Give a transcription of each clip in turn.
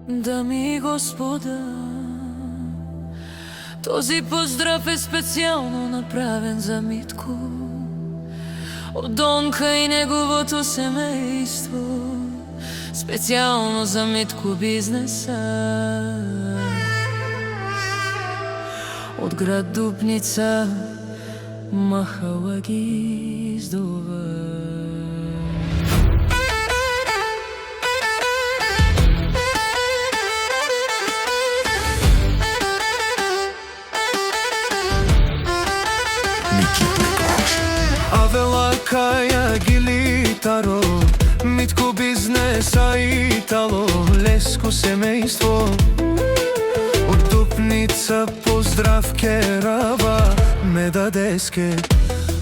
Дами и господа, този поздрав е специјално направен за Митко, од Донка и неговото семејство. Специјално за Митко бизнеса, од град Дупница, махала ги издува. Авела каја гилитаро, Митко бизнеса Итало, леско семејство. Од Дупница поздрав керава ме дадеске.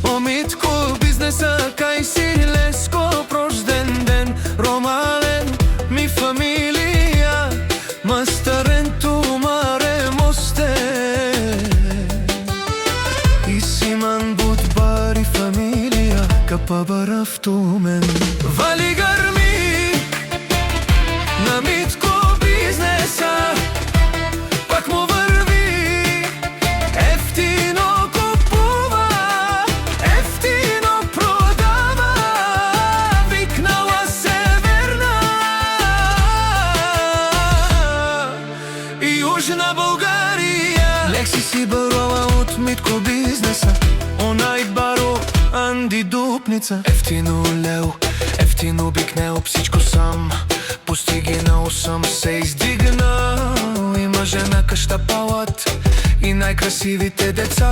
О Митко бизнеса кај си леско прожден ден, ромален ми фамилија, мастарен тумаре мосте. И симан будбари фамилија, капа барав тумен. Вали грми на Митко бизнеса, пак му врви, ефтино купува, ефтино продава, викнала Северна и Јужна Българија. Лекси си барова од Митко бизнеса, онај баро Анди Дупница. Ефтино леу, ефтино бикнео, псичко сам постиги на 8 се издигнал. Има жена кашта палат и најкрасивите деца,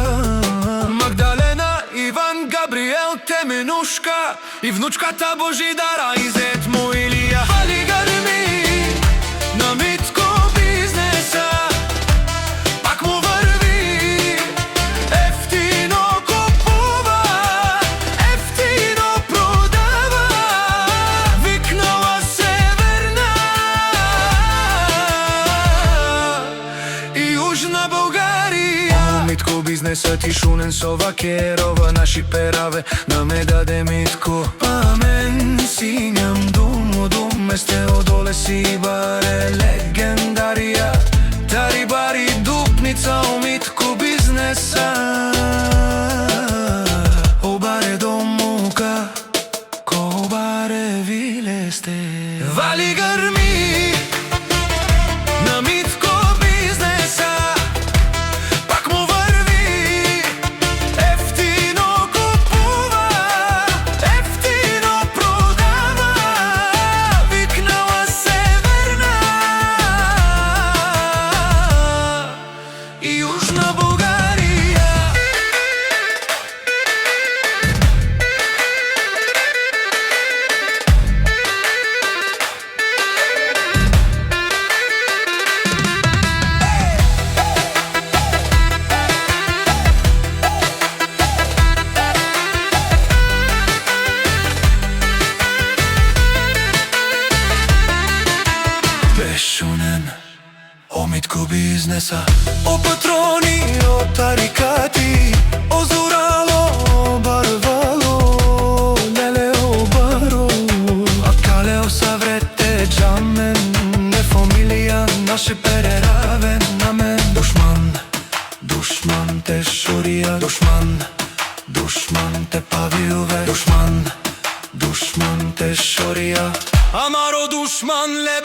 Магдалена, Иван, Габриел, Теменушка и внучката Божидара и зет му Илија. Вали грми на Митко бизнеса, пак му врви, ефтино купува, ефтино продава, викнала Северна и Јужна Българија. Митко бизнеса ти шунен со вакерова, наши пераве да ме даде Митко. Амен, сињам дум од месте одоле си баре легендарија. Тари бари Дупница, о Митко бизнеса, о баре домука, ко баре вилесте. Вали грми на Митко бизнеса, пак му врви, ефтино купува, ефтино продава, викнала Северна и Јужна Българија. Бешунен, о Митко бизнеса, о патрони, о тарикати, о Зурало, о Барвало, леле о Баро, а кале о Саврете джамен, не фамилија, наше переравен на мен. Душман, душман те шорија, душман, душман те павиуве, душман, душман те шорија, амаро душман ле